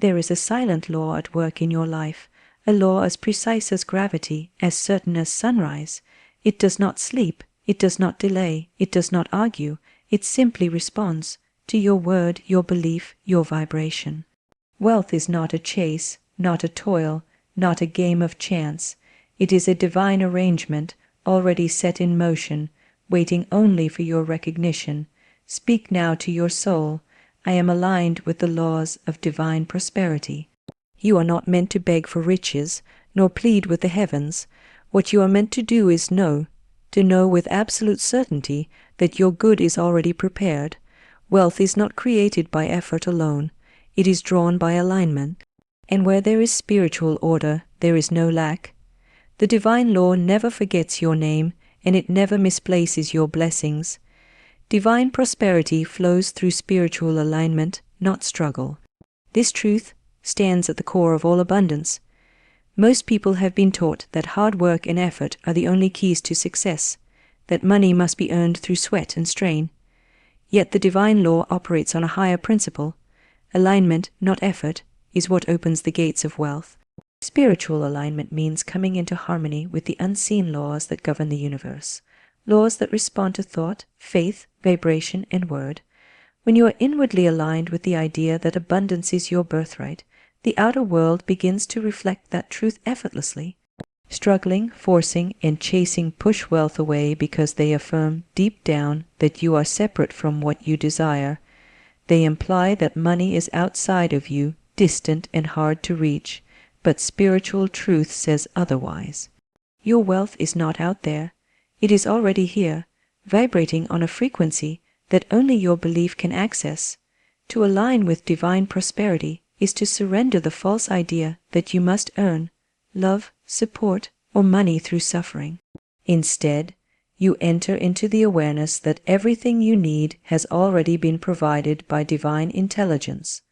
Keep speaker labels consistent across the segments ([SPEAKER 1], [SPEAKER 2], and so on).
[SPEAKER 1] There is a silent law at work in your life, a law as precise as gravity, as certain as sunrise. It does not sleep, it does not delay, it does not argue, it simply responds to your word, your belief, your vibration. Wealth is not a chase, not a toil, not a game of chance. It is a divine arrangement, already set in motion, waiting only for your recognition. Speak now to your soul. I am aligned with the laws of divine prosperity. You are not meant to beg for riches, nor plead with the heavens. What you are meant to do is to know with absolute certainty that your good is already prepared. Wealth is not created by effort alone. It is drawn by alignment. And where there is spiritual order, there is no lack. The divine law never forgets your name, and it never misplaces your blessings. Divine prosperity flows through spiritual alignment, not struggle. This truth stands at the core of all abundance. Most people have been taught that hard work and effort are the only keys to success, that money must be earned through sweat and strain. Yet the divine law operates on a higher principle. Alignment, not effort, is what opens the gates of wealth. Spiritual alignment means coming into harmony with the unseen laws that govern the universe, laws that respond to thought, faith, vibration, and word. When you are inwardly aligned with the idea that abundance is your birthright, the outer world begins to reflect that truth effortlessly. Struggling, forcing, and chasing push wealth away because they affirm deep down that you are separate from what you desire. They imply that money is outside of you, distant and hard to reach, but spiritual truth says otherwise. Your wealth is not out there. It is already here, vibrating on a frequency that only your belief can access. To align with divine prosperity is to surrender the false idea that you must earn love, support, or money through suffering. Instead, you enter into the awareness that everything you need has already been provided by divine intelligence.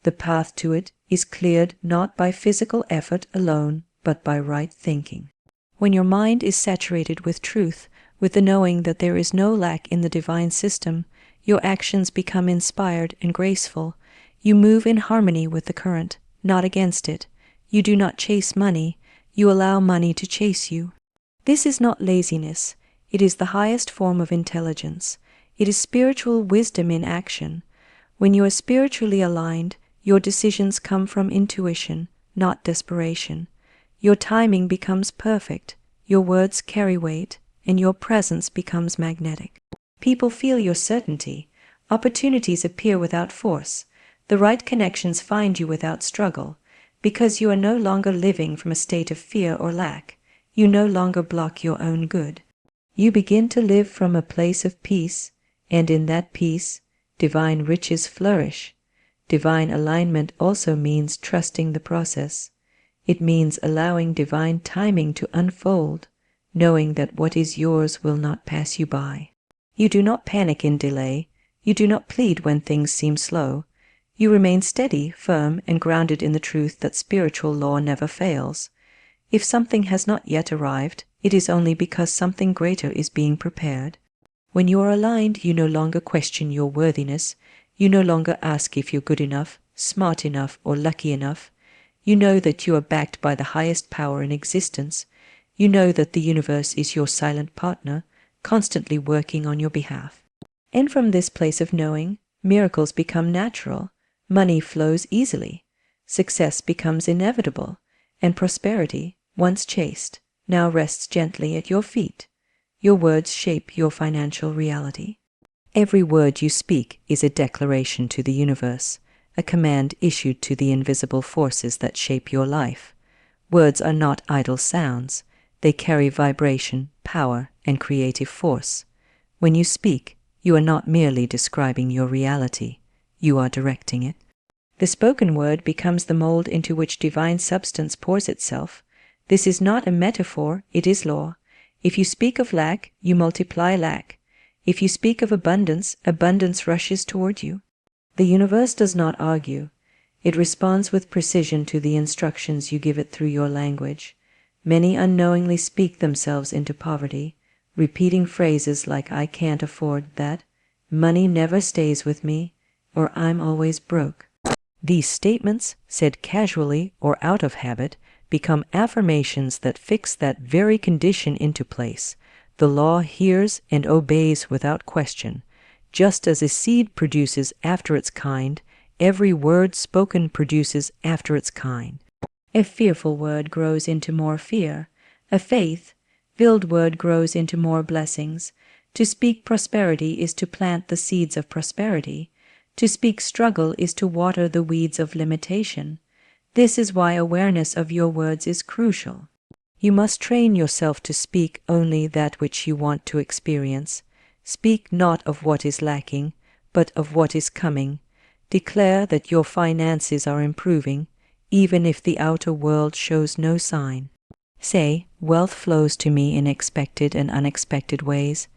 [SPEAKER 1] The path to it is cleared not by physical effort alone, but by right thinking. When your mind is saturated with truth, with the knowing that there is no lack in the divine system, your actions become inspired and graceful. You move in harmony with the current, not against it. You do not chase money, you allow money to chase you. This is not laziness, it is the highest form of intelligence. It is spiritual wisdom in action. When you are spiritually aligned, your decisions come from intuition, not desperation. Your timing becomes perfect, your words carry weight, and your presence becomes magnetic. People feel your certainty. Opportunities appear without force. The right connections find you without struggle. Because you are no longer living from a state of fear or lack, you no longer block your own good. You begin to live from a place of peace, and in that peace, divine riches flourish. Divine alignment also means trusting the process. It means allowing divine timing to unfold, knowing that what is yours will not pass you by. You do not panic in delay. You do not plead when things seem slow. You remain steady, firm, and grounded in the truth that spiritual law never fails. If something has not yet arrived, it is only because something greater is being prepared. When you are aligned, you no longer question your worthiness. You no longer ask if you're good enough, smart enough, or lucky enough. You know that you are backed by the highest power in existence. You know that the universe is your silent partner, constantly working on your behalf. And from this place of knowing, miracles become natural. Money flows easily, success becomes inevitable, and prosperity, once chased, now rests gently at your feet. Your words shape your financial reality. Every word you speak is a declaration to the universe, a command issued to the invisible forces that shape your life. Words are not idle sounds. They carry vibration, power, and creative force. When you speak, you are not merely describing your reality. You are directing it. The spoken word becomes the mold into which divine substance pours itself. This is not a metaphor, it is law. If you speak of lack, you multiply lack. If you speak of abundance, abundance rushes toward you. The universe does not argue. It responds with precision to the instructions you give it through your language. Many unknowingly speak themselves into poverty, repeating phrases like "I can't afford that," "money never stays with me," or "I'm always broke." These statements, said casually or out of habit, become affirmations that fix that very condition into place. The law hears and obeys without question. Just as a seed produces after its kind, every word spoken produces after its kind. A fearful word grows into more fear. A faith-filled word grows into more blessings. To speak prosperity is to plant the seeds of prosperity. To speak struggle is to water the weeds of limitation. This is why awareness of your words is crucial. You must train yourself to speak only that which you want to experience. Speak not of what is lacking, but of what is coming. Declare that your finances are improving, even if the outer world shows no sign. Say, wealth flows to me in expected and unexpected ways,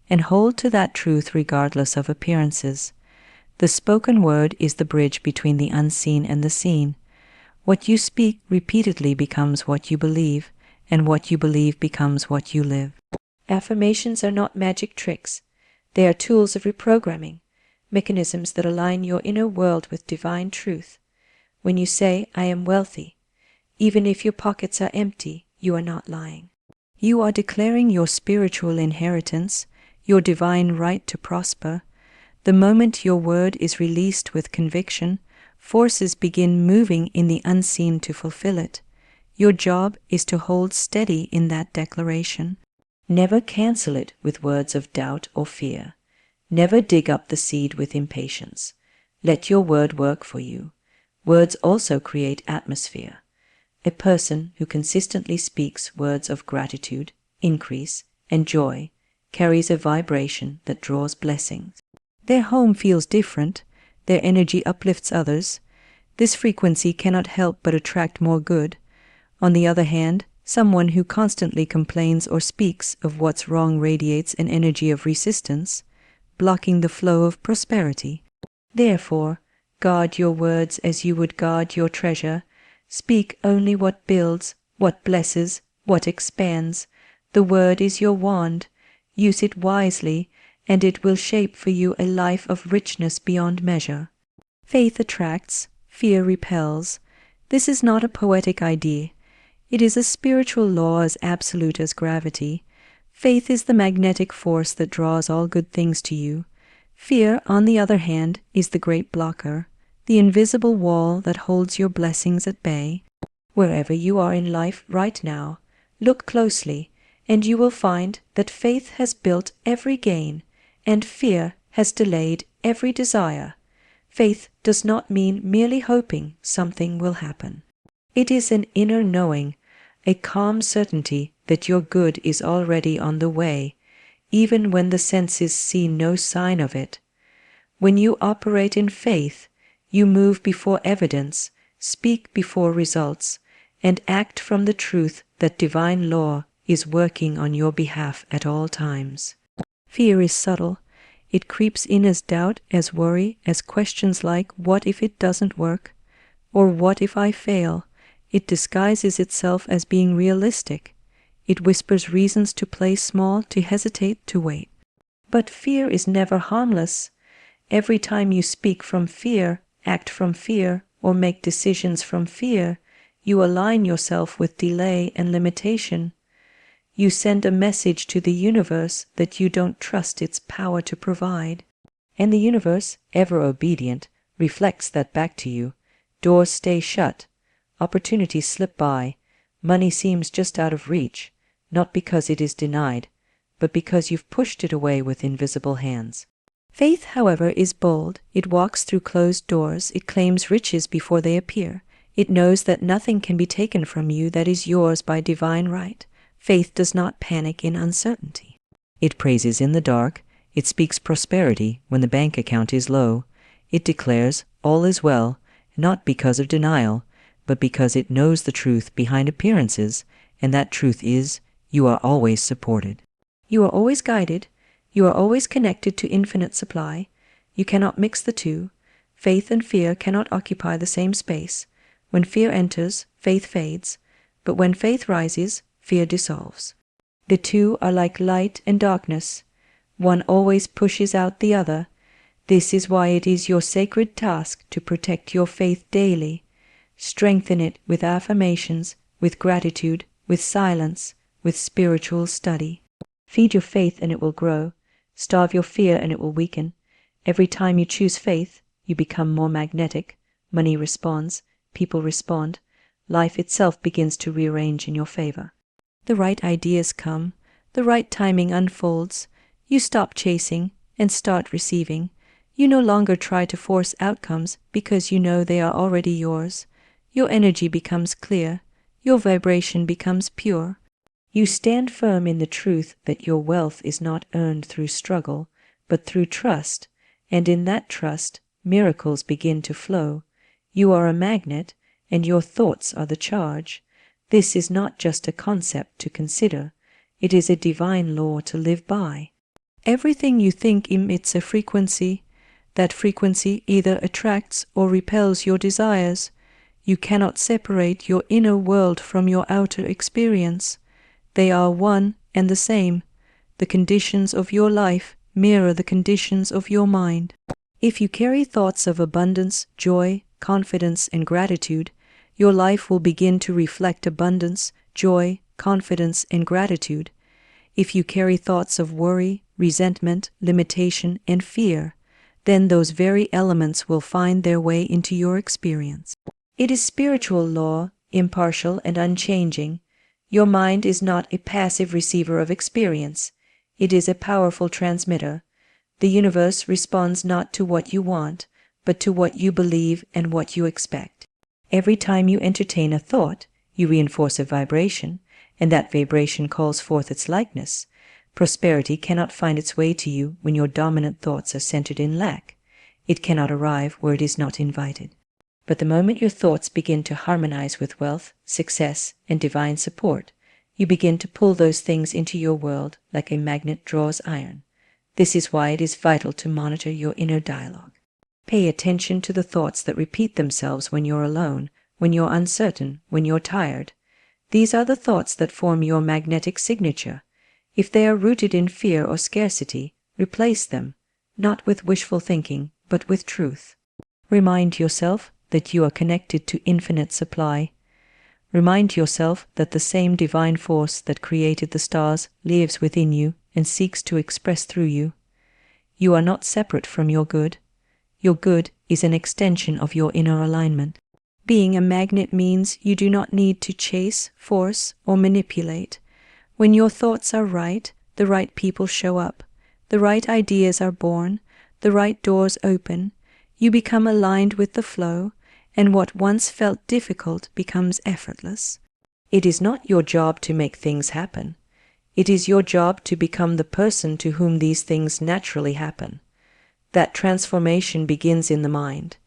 [SPEAKER 1] and hold to that truth regardless of appearances. The spoken word is the bridge between the unseen and the seen. What you speak repeatedly becomes what you believe, and what you believe becomes what you live. Affirmations are not magic tricks. They are tools of reprogramming, mechanisms that align your inner world with divine truth. When you say, I am wealthy, even if your pockets are empty, you are not lying. You are declaring your spiritual inheritance, your divine right to prosper. The moment your word is released with conviction, forces begin moving in the unseen to fulfill it. Your job is to hold steady in that declaration. Never cancel it with words of doubt or fear. Never dig up the seed with impatience. Let your word work for you. Words also create atmosphere. A person who consistently speaks words of gratitude, increase, and joy carries a vibration that draws blessings. Their home feels different. Their energy uplifts others. This frequency cannot help but attract more good. On the other hand, someone who constantly complains or speaks of what's wrong radiates an energy of resistance, blocking the flow of prosperity. Therefore, guard your words as you would guard your treasure. Speak only what builds, what blesses, what expands. The word is your wand. Use it wisely, and it will shape for you a life of richness beyond measure. Faith attracts, fear repels. This is not a poetic idea. It is a spiritual law as absolute as gravity. Faith is the magnetic force that draws all good things to you. Fear, on the other hand, is the great blocker, the invisible wall that holds your blessings at bay. Wherever you are in life right now, look closely, and you will find that faith has built every gain, and fear has delayed every desire. Faith does not mean merely hoping something will happen. It is an inner knowing, a calm certainty that your good is already on the way, even when the senses see no sign of it. When you operate in faith, you move before evidence, speak before results, and act from the truth that divine law is working on your behalf at all times. Fear is subtle. It creeps in as doubt, as worry, as questions like, what if it doesn't work? Or what if I fail? It disguises itself as being realistic. It whispers reasons to play small, to hesitate, to wait. But fear is never harmless. Every time you speak from fear, act from fear, or make decisions from fear, you align yourself with delay and limitation. You send a message to the universe that you don't trust its power to provide. And the universe, ever obedient, reflects that back to you. Doors stay shut. Opportunities slip by. Money seems just out of reach, not because it is denied, but because you've pushed it away with invisible hands. Faith, however, is bold. It walks through closed doors. It claims riches before they appear. It knows that nothing can be taken from you that is yours by divine right. Faith does not panic in uncertainty. It praises in the dark. It speaks prosperity when the bank account is low. It declares all is well, not because of denial, but because it knows the truth behind appearances, and that truth is, you are always supported. You are always guided. You are always connected to infinite supply. You cannot mix the two. Faith and fear cannot occupy the same space. When fear enters, faith fades, but when faith rises, fear dissolves. The two are like light and darkness. One always pushes out the other. This is why it is your sacred task to protect your faith daily. Strengthen it with affirmations, with gratitude, with silence, with spiritual study. Feed your faith and it will grow. Starve your fear and it will weaken. Every time you choose faith, you become more magnetic. Money responds, people respond. Life itself begins to rearrange in your favor. The right ideas come, the right timing unfolds. You stop chasing and start receiving. You no longer try to force outcomes because you know they are already yours. Your energy becomes clear. Your vibration becomes pure. You stand firm in the truth that your wealth is not earned through struggle, but through trust, and in that trust, miracles begin to flow. You are a magnet, and your thoughts are the charge. This is not just a concept to consider. It is a divine law to live by. Everything you think emits a frequency. That frequency either attracts or repels your desires. You cannot separate your inner world from your outer experience. They are one and the same. The conditions of your life mirror the conditions of your mind. If you carry thoughts of abundance, joy, confidence, and gratitude, your life will begin to reflect abundance, joy, confidence, and gratitude. If you carry thoughts of worry, resentment, limitation, and fear, then those very elements will find their way into your experience. It is spiritual law, impartial and unchanging. Your mind is not a passive receiver of experience. It is a powerful transmitter. The universe responds not to what you want, but to what you believe and what you expect. Every time you entertain a thought, you reinforce a vibration, and that vibration calls forth its likeness. Prosperity cannot find its way to you when your dominant thoughts are centered in lack. It cannot arrive where it is not invited. But the moment your thoughts begin to harmonize with wealth, success, and divine support, you begin to pull those things into your world like a magnet draws iron. This is why it is vital to monitor your inner dialogue. Pay attention to the thoughts that repeat themselves when you're alone, when you're uncertain, when you're tired. These are the thoughts that form your magnetic signature. If they are rooted in fear or scarcity, replace them, not with wishful thinking, but with truth. Remind yourself that you are connected to infinite supply. Remind yourself that the same divine force that created the stars lives within you and seeks to express through you. You are not separate from your good. Your good is an extension of your inner alignment. Being a magnet means you do not need to chase, force, or manipulate. When your thoughts are right, the right people show up, the right ideas are born, the right doors open, you become aligned with the flow, and what once felt difficult becomes effortless. It is not your job to make things happen. It is your job to become the person to whom these things naturally happen. That transformation begins in the mind.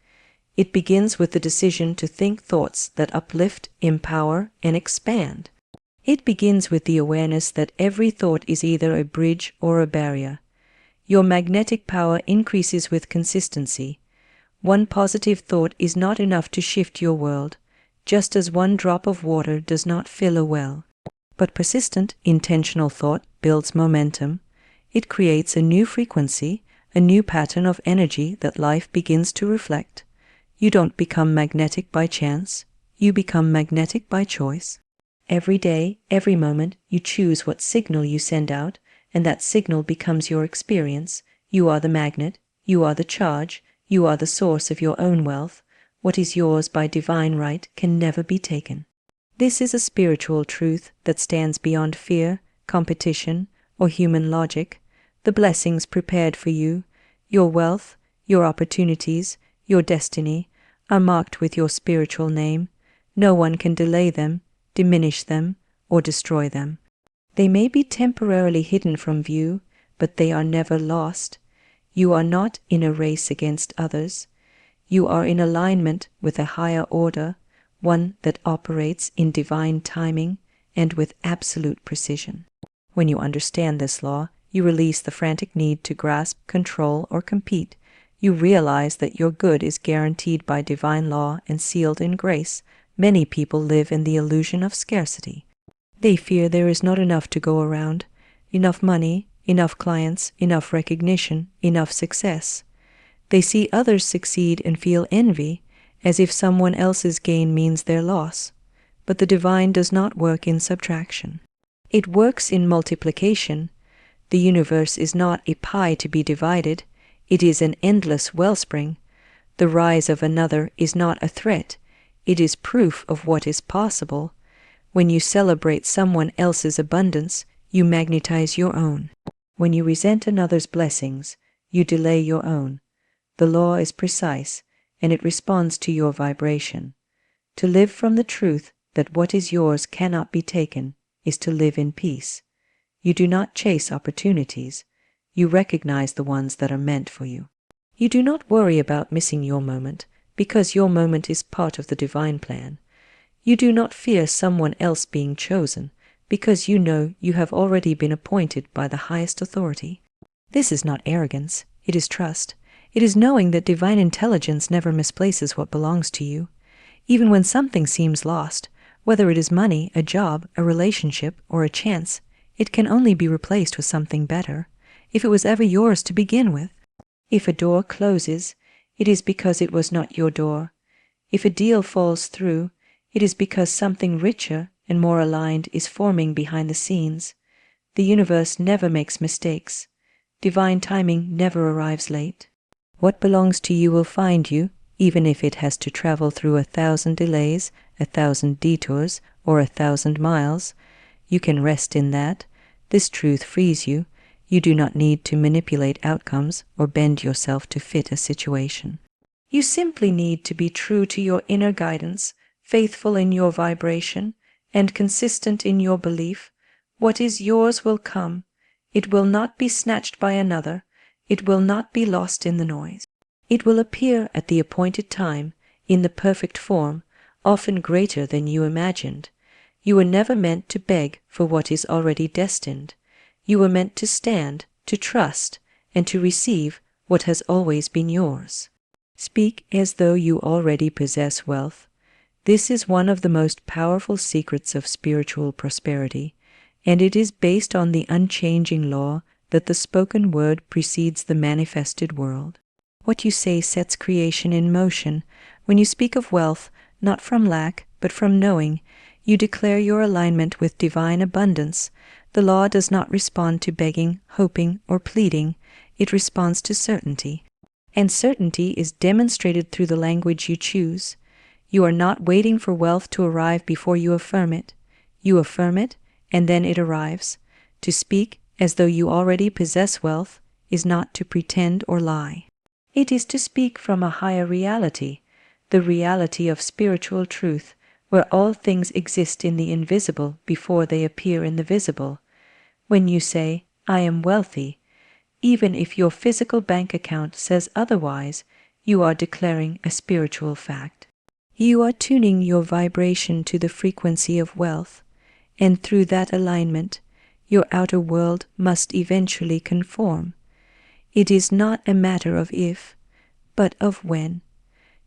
[SPEAKER 1] It begins with the decision to think thoughts that uplift, empower, and expand. It begins with the awareness that every thought is either a bridge or a barrier. Your magnetic power increases with consistency. One positive thought is not enough to shift your world, just as one drop of water does not fill a well. But persistent, intentional thought builds momentum. It creates a new frequency, a new pattern of energy that life begins to reflect. You don't become magnetic by chance. You become magnetic by choice. Every day, every moment, you choose what signal you send out, and that signal becomes your experience. You are the magnet. You are the charge. You are the source of your own wealth. What is yours by divine right can never be taken. This is a spiritual truth that stands beyond fear, competition, or human logic. The blessings prepared for you, your wealth, your opportunities, your destiny, are marked with your spiritual name. No one can delay them, diminish them, or destroy them. They may be temporarily hidden from view, but they are never lost. You are not in a race against others. You are in alignment with a higher order, one that operates in divine timing and with absolute precision. When you understand this law, you release the frantic need to grasp, control, or compete. You realize that your good is guaranteed by divine law and sealed in grace. Many people live in the illusion of scarcity. They fear there is not enough to go around, enough money, enough clients, enough recognition, enough success. They see others succeed and feel envy, as if someone else's gain means their loss. But the divine does not work in subtraction. It works in multiplication. The universe is not a pie to be divided. It is an endless wellspring. The rise of another is not a threat. It is proof of what is possible. When you celebrate someone else's abundance, you magnetize your own. When you resent another's blessings, you delay your own. The law is precise, and it responds to your vibration. To live from the truth that what is yours cannot be taken is to live in peace. You do not chase opportunities. You recognize the ones that are meant for you. You do not worry about missing your moment, because your moment is part of the divine plan. You do not fear someone else being chosen, because you know you have already been appointed by the highest authority. This is not arrogance, it is trust. It is knowing that divine intelligence never misplaces what belongs to you. Even when something seems lost, whether it is money, a job, a relationship, or a chance, it can only be replaced with something better, if it was ever yours to begin with. If a door closes, it is because it was not your door. If a deal falls through, it is because something richer and more aligned is forming behind the scenes. The universe never makes mistakes. Divine timing never arrives late. What belongs to you will find you, even if it has to travel through 1,000 delays, 1,000 detours, or 1,000 miles. You can rest in that. This truth frees you. You do not need to manipulate outcomes or bend yourself to fit a situation. You simply need to be true to your inner guidance, faithful in your vibration, and consistent in your belief. What is yours will come. It will not be snatched by another. It will not be lost in the noise. It will appear at the appointed time, in the perfect form, often greater than you imagined. You were never meant to beg for what is already destined. You were meant to stand, to trust, and to receive what has always been yours. Speak as though you already possess wealth. This is one of the most powerful secrets of spiritual prosperity, and it is based on the unchanging law that the spoken word precedes the manifested world. What you say sets creation in motion. When you speak of wealth, not from lack, but from knowing, you declare your alignment with divine abundance. The law does not respond to begging, hoping, or pleading. It responds to certainty. And certainty is demonstrated through the language you choose. You are not waiting for wealth to arrive before you affirm it. You affirm it, and then it arrives. To speak as though you already possess wealth is not to pretend or lie. It is to speak from a higher reality, the reality of spiritual truth, where all things exist in the invisible before they appear in the visible. When you say, "I am wealthy," even if your physical bank account says otherwise, you are declaring a spiritual fact. You are tuning your vibration to the frequency of wealth, and through that alignment, your outer world must eventually conform. It is not a matter of if, but of when.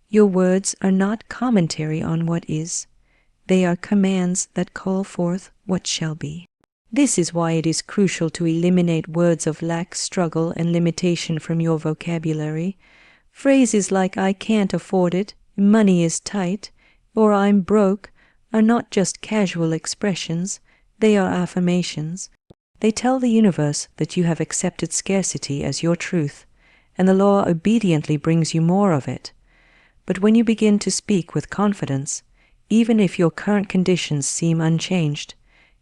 [SPEAKER 1] Your words are not commentary on what is. They are commands that call forth what shall be. This is why it is crucial to eliminate words of lack, struggle, and limitation from your vocabulary. Phrases like "I can't afford it," "money is tight," or "I'm broke" are not just casual expressions, they are affirmations. They tell the universe that you have accepted scarcity as your truth, and the law obediently brings you more of it. But when you begin to speak with confidence, even if your current conditions seem unchanged,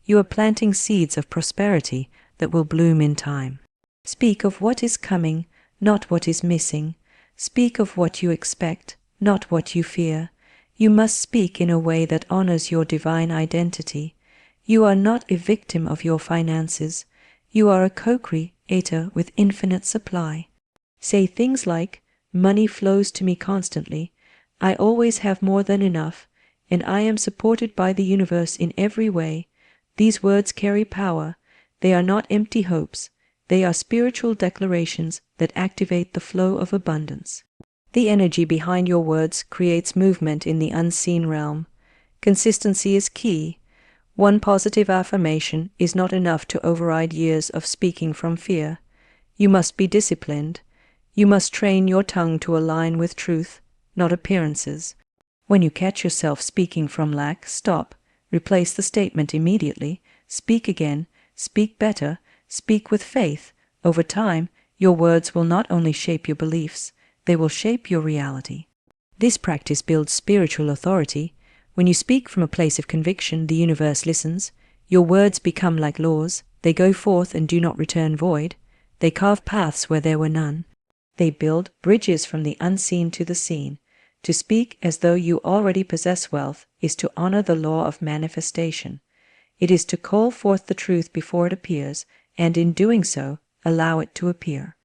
[SPEAKER 1] you are planting seeds of prosperity that will bloom in time. Speak of what is coming, not what is missing. Speak of what you expect, not what you fear. You must speak in a way that honors your divine identity. You are not a victim of your finances. You are a co-creator with infinite supply. Say things like, "Money flows to me constantly. I always have more than enough, and I am supported by the universe in every way." These words carry power. They are not empty hopes. They are spiritual declarations that activate the flow of abundance. The energy behind your words creates movement in the unseen realm. Consistency is key. One positive affirmation is not enough to override years of speaking from fear. You must be disciplined. You must train your tongue to align with truth, not appearances. When you catch yourself speaking from lack, stop. Replace the statement immediately. Speak again. Speak better. Speak with faith. Over time, your words will not only shape your beliefs, they will shape your reality. This practice builds spiritual authority. When you speak from a place of conviction, the universe listens. Your words become like laws. They go forth and do not return void. They carve paths where there were none. They build bridges from the unseen to the seen. To speak as though you already possess wealth is to honor the law of manifestation. It is to call forth the truth before it appears, and in doing so, allow it to appear.